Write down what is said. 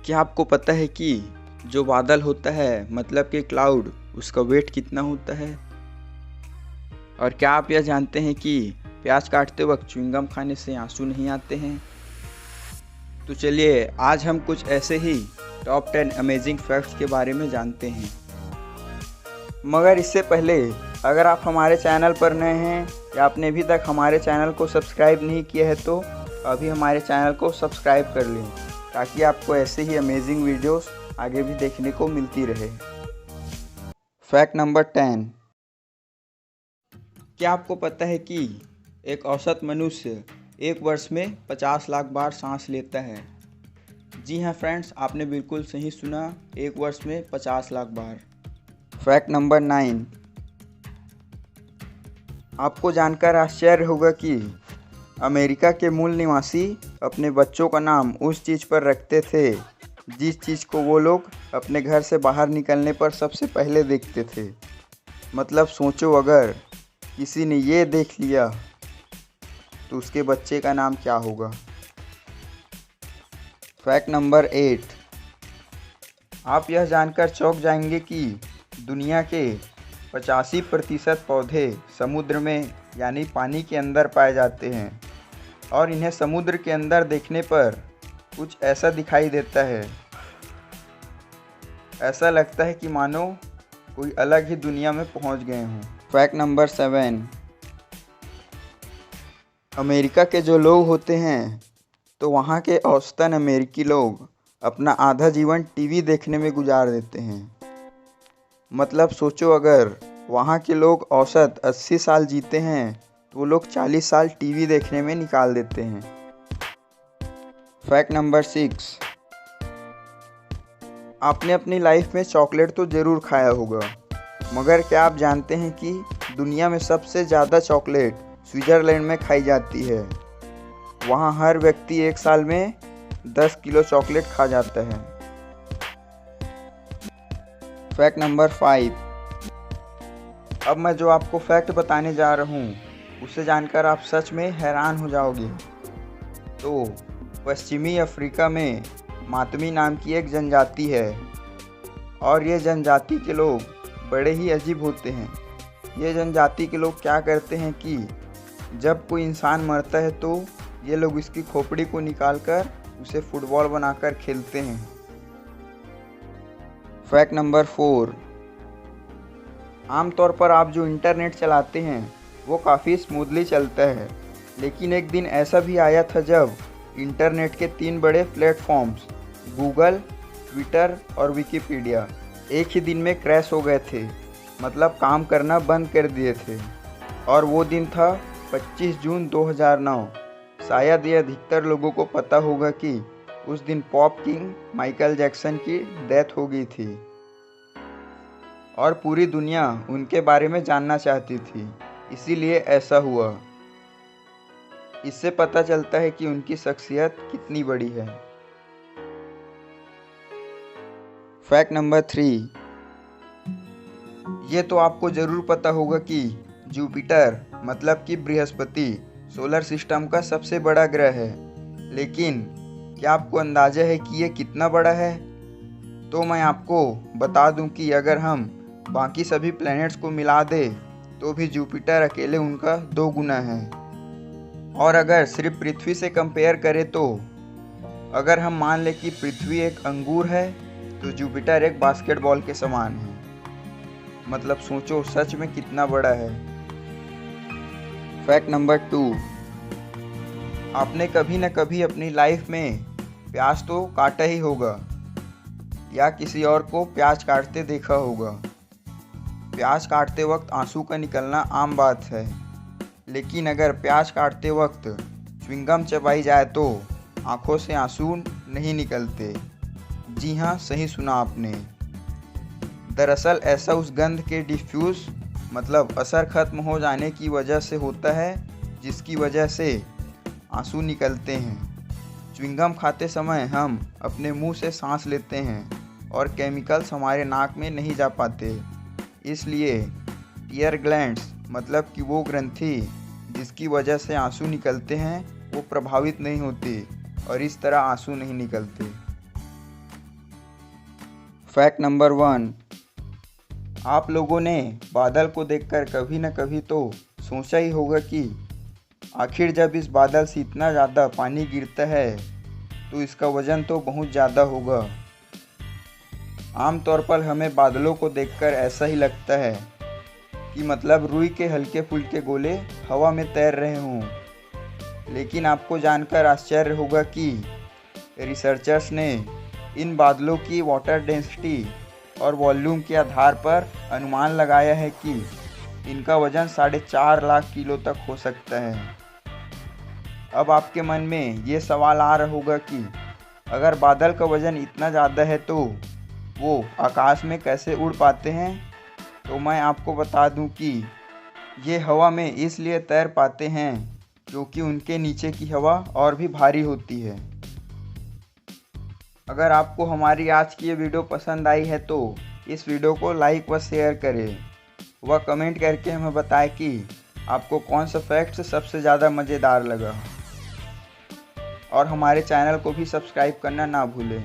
क्या आपको पता है कि जो बादल होता है मतलब कि क्लाउड, उसका वेट कितना होता है? और क्या आप यह जानते हैं कि प्याज काटते वक्त च्युइंगम खाने से आंसू नहीं आते हैं? तो चलिए आज हम कुछ ऐसे ही टॉप 10 अमेजिंग फैक्ट्स के बारे में जानते हैं। मगर इससे पहले अगर आप हमारे चैनल पर नए हैं या आपने अभी तक हमारे चैनल को सब्सक्राइब नहीं किया है तो अभी हमारे चैनल को सब्सक्राइब कर लें ताकि आपको ऐसे ही अमेजिंग वीडियोस आगे भी देखने को मिलती रहे। Fact number 10। क्या आपको पता है कि एक औसत मनुष्य एक वर्ष में 50 लाख बार सांस लेता है? जी हाँ फ्रेंड्स, आपने बिल्कुल सही सुना, एक वर्ष में 50 लाख बार। Fact number 9। आपको जानकर आश्चर्य होगा कि अमेरिका के मूल निवासी अपने बच्चों का नाम उस चीज़ पर रखते थे जिस चीज़ को वो लोग अपने घर से बाहर निकलने पर सबसे पहले देखते थे। मतलब सोचो, अगर किसी ने ये देख लिया तो उसके बच्चे का नाम क्या होगा। Fact number 8। आप यह जानकर चौंक जाएंगे कि दुनिया के 85% पौधे समुद्र में यानी पानी के अंदर पाए जाते हैं और इन्हें समुद्र के अंदर देखने पर कुछ ऐसा दिखाई देता है, ऐसा लगता है कि मानो कोई अलग ही दुनिया में पहुंच गए हों। Fact number 7। अमेरिका के जो लोग होते हैं तो वहाँ के औसतन अमेरिकी लोग अपना आधा जीवन टीवी देखने में गुजार देते हैं। मतलब सोचो, अगर वहाँ के लोग औसत 80 साल जीते हैं तो वो लोग 40 साल टीवी देखने में निकाल देते हैं। Fact number 6। आपने अपनी लाइफ में चॉकलेट तो ज़रूर खाया होगा, मगर क्या आप जानते हैं कि दुनिया में सबसे ज़्यादा चॉकलेट स्विट्ज़रलैंड में खाई जाती है? वहाँ हर व्यक्ति एक साल में 10 किलो चॉकलेट खा जाता है। Fact number 5। अब मैं जो आपको फैक्ट बताने जा रहा हूँ उसे जानकर आप सच में हैरान हो जाओगे। तो पश्चिमी अफ्रीका में मातमी नाम की एक जनजाति है और ये जनजाति के लोग बड़े ही अजीब होते हैं। ये जनजाति के लोग क्या करते हैं कि जब कोई इंसान मरता है तो ये लोग इसकी खोपड़ी को निकालकर उसे फुटबॉल बनाकर खेलते हैं। Fact number 4। आमतौर पर आप जो इंटरनेट चलाते हैं वो काफ़ी स्मूथली चलता है, लेकिन एक दिन ऐसा भी आया था जब इंटरनेट के 3 बड़े प्लेटफॉर्म्स गूगल, ट्विटर और विकिपीडिया एक ही दिन में क्रैश हो गए थे। मतलब काम करना बंद कर दिए थे। और वो दिन था 25 जून 2009। शायद ये अधिकतर लोगों को पता होगा कि उस दिन पॉप किंग माइकल जैक्सन की डेथ हो गई थी और पूरी दुनिया उनके बारे में जानना चाहती थी, इसीलिए ऐसा हुआ। इससे पता चलता है कि उनकी शख्सियत कितनी बड़ी है। Fact number 3। ये तो आपको ज़रूर पता होगा कि जुपिटर मतलब कि बृहस्पति सोलर सिस्टम का सबसे बड़ा ग्रह है, लेकिन क्या आपको अंदाज़ा है कि ये कितना बड़ा है? तो मैं आपको बता दूं कि अगर हम बाकी सभी प्लैनेट्स को मिला दें तो भी जुपिटर अकेले उनका 2 गुना है। और अगर सिर्फ पृथ्वी से कंपेयर करें तो अगर हम मान लें कि पृथ्वी एक अंगूर है तो जुपिटर एक बास्केटबॉल के समान है। मतलब सोचो सच में कितना बड़ा है। Fact number 2। आपने कभी न कभी अपनी लाइफ में प्याज तो काटा ही होगा या किसी और को प्याज काटते देखा होगा। प्याज काटते वक्त आंसू का निकलना आम बात है, लेकिन अगर प्याज काटते वक्त च्युइंगम चबाई जाए तो आंखों से आंसू नहीं निकलते। जी हाँ, सही सुना आपने। दरअसल ऐसा उस गंध के डिफ्यूज़ मतलब असर खत्म हो जाने की वजह से होता है, जिसकी वजह से आंसू निकलते हैं। च्युइंगम खाते समय हम अपने मुंह से सांस लेते हैं और केमिकल्स हमारे नाक में नहीं जा पाते, इसलिए टीयर ग्लैंड्स मतलब कि वो ग्रंथि जिसकी वजह से आंसू निकलते हैं वो प्रभावित नहीं होती और इस तरह आंसू नहीं निकलते। फैक्ट नंबर 1, आप लोगों ने बादल को देखकर कभी न कभी तो सोचा ही होगा कि आखिर जब इस बादल से इतना ज़्यादा पानी गिरता है तो इसका वज़न तो बहुत ज़्यादा होगा। आमतौर पर हमें बादलों को देखकर ऐसा ही लगता है कि मतलब रुई के हल्के फुल्के गोले हवा में तैर रहे हों, लेकिन आपको जानकर आश्चर्य होगा कि रिसर्चर्स ने इन बादलों की वाटर डेंसिटी और वॉल्यूम के आधार पर अनुमान लगाया है कि इनका वजन 4.5 लाख किलो तक हो सकता है। अब आपके मन में ये सवाल आ रहा होगा कि अगर बादल का वजन इतना ज़्यादा है तो वो आकाश में कैसे उड़ पाते हैं। तो मैं आपको बता दूं कि ये हवा में इसलिए तैर पाते हैं क्योंकि उनके नीचे की हवा और भी भारी होती है। अगर आपको हमारी आज की ये वीडियो पसंद आई है तो इस वीडियो को लाइक व शेयर करें व कमेंट करके हमें बताएं कि आपको कौन सा फैक्ट सबसे ज़्यादा मज़ेदार लगा, और हमारे चैनल को भी सब्सक्राइब करना ना भूलें।